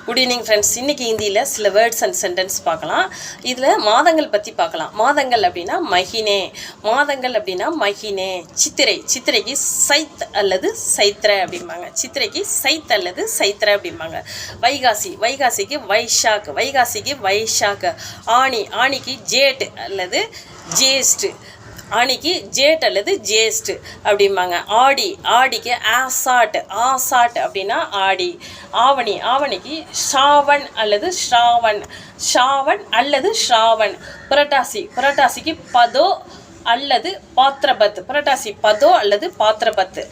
Good evening friends. இன்றைக்கி ஹிந்தியில் சில வேர்ட்ஸ் அண்ட் சென்டென்ஸ் பார்க்கலாம். இதில் மாதங்கள் பற்றி பார்க்கலாம். மாதங்கள் அப்படின்னா மஹினே, மாதங்கள் அப்படின்னா மஹினே. சித்திரை, சித்திரைக்கு சைத் அல்லது சைத்ர அப்படிம்பாங்க. சித்திரைக்கு சைத் அல்லது சைத்ர அப்படிம்பாங்க. வைகாசி, வைகாசிக்கு வைஷாக், வைகாசிக்கு வைஷாக். ஆணி, ஆணிக்கு ஜேட் அல்லது ஜேஸ்ட், ஆணிக்கு ஜேட் அல்லது ஜேஸ்ட் அப்படிம்பாங்க. ஆடி, ஆடிக்கு ஆசாட், ஆசாட் அப்படின்னா ஆடி. ஆவணி, ஆவணிக்கு ஷாவன் அல்லது ஷ்ராவன், ஷாவன் அல்லது ஷ்ராவன். புரட்டாசி, புரட்டாசிக்கு பதோ அல்லது பாத்திரபத், புரட்டாசி பதோ அல்லது பாத்திரபத்.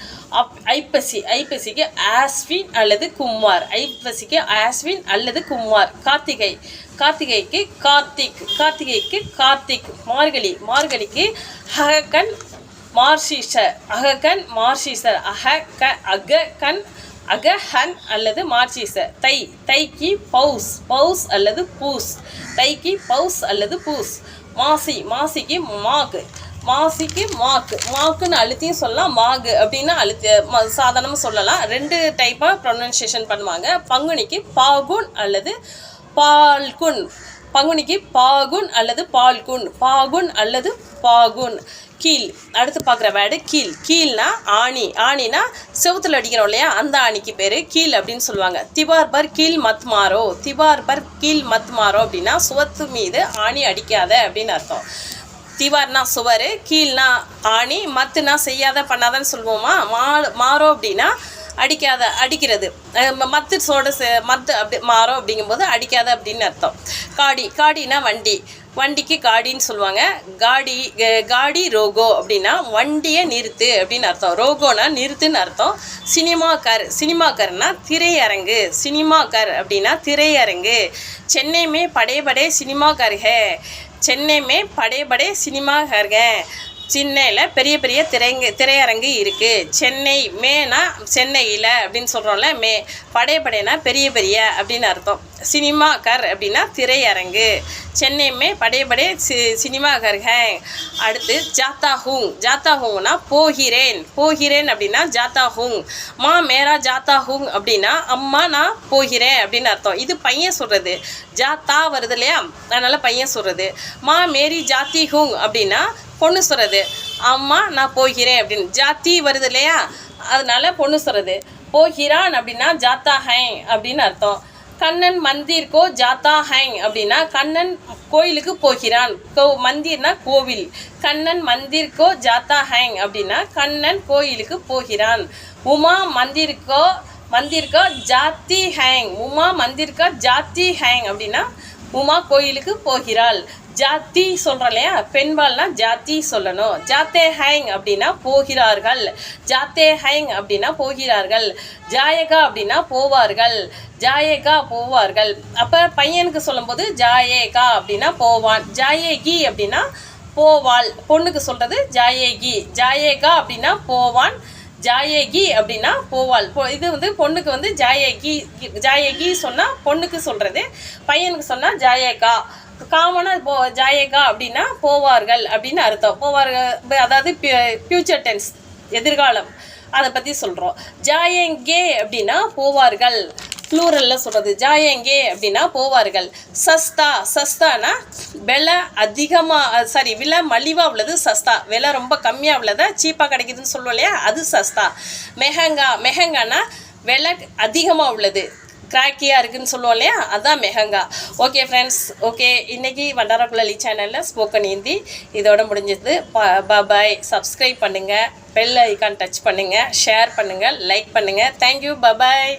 ஐப்பசி, ஐப்பசிக்கு ஆஸ்வின் அல்லது கும்மார், ஐப்பசிக்கு ஆஸ்வின் அல்லது கும்மார். கார்த்திகை, கார்த்திகைக்கு கார்த்திக், கார்த்திகைக்கு கார்த்திக். மார்கழி, மார்கழிக்கு அககன் மார்ஷீஷர், அககன் மார்ஷீஷர். அககன் அகஹன் அல்லது மார்ஷீஷர். தை, தைக்கு பௌஸ், பௌஸ் அல்லது பூஸ், தைக்கு பௌஸ் அல்லது பூஸ். மாசி, மாசிக்கு மாக், மாசிக்கு மாக்கு, மாக்குன்னு அழுத்தியும் சொல்லலாம், மாகு அப்படின்னா சாதாரணமாக சொல்லலாம். ரெண்டு டைப்பாக ப்ரொனன்சியேஷன் பண்ணுவாங்க. பங்குனிக்கு பாகுன் அல்லது பால்குன், பங்குனிக்கு பாகுன் அல்லது பால்குன், பாகுன் அல்லது பாகுன். கீழ், அடுத்து பார்க்குற வேர்டு கீழ். கீழ்னா ஆணி, ஆணினா செவுத்தில் அடிக்கிறோம் இல்லையா, அந்த ஆணிக்கு பேர் கீழ் அப்படின்னு சொல்லுவாங்க. திவார் பர் கீழ் மத் மாரோ, திவார் பர் கீழ் மத் மாரோ அப்படின்னா சுவத்து மீது ஆணி அடிக்காத அப்படின்னு அர்த்தம். திவார்னா சுவர், கீழ்னா ஆணி, மத்துனா செய்யாத பண்ணாதன்னு சொல்லுவோமா. மாரோ அப்படின்னா அடிக்காத, அடிக்கிறது. மத்து சோட மத்து அப்படி மாறோ அப்படிங்கும்போது அடிக்காத அப்படின்னு அர்த்தம். காடி, காடினா வண்டி, வண்டிக்கு காடின்னு சொல்லுவாங்க. காடி, காடி ரோகோ அப்படின்னா வண்டியை நிறுத்து அப்படின்னு அர்த்தம். ரோகோனா நிறுத்துன்னு அர்த்தம். சினிமாக்கர், சினிமாக்கர்னா திரையரங்கு, சினிமாக்கர் அப்படின்னா திரையரங்கு. சென்னை மே படே படே சினிமாக்கர் ஹே, சென்னை மே படே படே சினிமாக்கர் ஹே. சென்னையில் பெரிய பெரிய திரையரங்கு இருக்குது. சென்னை மேனா சென்னையில் அப்படின்னு சொல்கிறோம்ல, மே. படை படைனா பெரிய பெரிய அப்படின்னு அர்த்தம். சினிமா கர் அப்படின்னா திரையரங்கு. சென்னை மே படை படே சினிமா கர் ஹே. அடுத்து ஜாத்தா ஹூங், ஜாத்தா ஹூங்னா போகிறேன், போகிறேன் அப்படின்னா ஜாத்தா ஹூங். மா மேரா ஜாத்தா ஹூங் அப்படின்னா அம்மா நான் போகிறேன் அப்படின்னு அர்த்தம். இது பையன் சொல்கிறது, ஜாத்தா வருது இல்லையா, அதனால் பையன் சொல்கிறது. மா மேரி ஜாத்தி ஹூங் அப்படின்னா பொண்ணு சொல்கிறது, அம்மா நான் போகிறேன் அப்படின்னு. ஜாத்தி வருது இல்லையா, அதனால பொண்ணு சொல்கிறது. போகிறான் அப்படின்னா ஜாத்தா ஹைங் அப்படின்னு அர்த்தம். கண்ணன் மந்திர்கோ ஜாத்தா ஹைங் அப்படின்னா கண்ணன் கோயிலுக்கு போகிறான். மந்திர்னா கோவில். கண்ணன் மந்திர்கோ ஜாத்தா ஹைங் அப்படின்னா கண்ணன் கோயிலுக்கு போகிறான். உமா மந்திர்கோ, மந்திர்கோ ஜாத்தி ஹைங், உமா மந்திர்கா ஜாத்தி ஹைங் அப்படின்னா உமா கோயிலுக்கு போகிறாள். ஜாத்தி சொல்கிறோம் இல்லையா, பெண்பால்னா ஜாத்தி சொல்லணும். ஜாத்தே ஹைங் அப்படின்னா போகிறார்கள், ஜாத்தே ஹைங் அப்படின்னா போகிறார்கள். ஜாயகா அப்படின்னா போவார்கள், ஜாயேகா போவார்கள். அப்போ பையனுக்கு சொல்லும்போது ஜாயேகா அப்படின்னா போவான், ஜாயேகி அப்படின்னா போவாள். பொண்ணுக்கு சொல்கிறது ஜாயேகி, ஜாயேகா அப்படின்னா போவான், ஜாயேகி அப்படின்னா போவாள். இது பொண்ணுக்கு ஜாயேகி, ஜாயேகி சொன்னால் பொண்ணுக்கு சொல்கிறது, பையனுக்கு சொன்னால் ஜாயேகா. காமனாக ஜாயேகா அப்படின்னா போவார்கள் அப்படின்னு அர்த்தம். போவார்கள் அதாவது ஃப்யூச்சர் டென்ஸ், எதிர்காலம், அதை பற்றி சொல்கிறோம். ஜாயேங்கே அப்படின்னா போவார்கள், ப்ளூரலில் சொல்கிறது. ஜாயேங்கே அப்படின்னா போவார்கள். சஸ்தா, சஸ்தானா விலை அதிகமாக, விலை மலிவாக உள்ளது சஸ்தா, விலை ரொம்ப கம்மியாக உள்ளதா சீப்பாக கிடைக்குதுன்னு சொல்லுவோம் இல்லையா, அது சஸ்தா. மெஹங்கா, மெஹங்கானா விலை அதிகமாக உள்ளது, கிராக்கியாக இருக்குதுன்னு சொல்லுவோம் இல்லையா, அதுதான் மெஹங்கா. ஓகே ஃப்ரெண்ட்ஸ், ஓகே, இன்றைக்கி வண்டாரக்குழலி சேனலில் ஸ்போக்கன் ஹிந்தி இதோட முடிஞ்சது. பாய். சப்ஸ்கிரைப் பண்ணுங்கள், பெல் ஐக்கான் டச் பண்ணுங்கள், ஷேர் பண்ணுங்கள், லைக் பண்ணுங்கள். தேங்க்யூ. பாய்.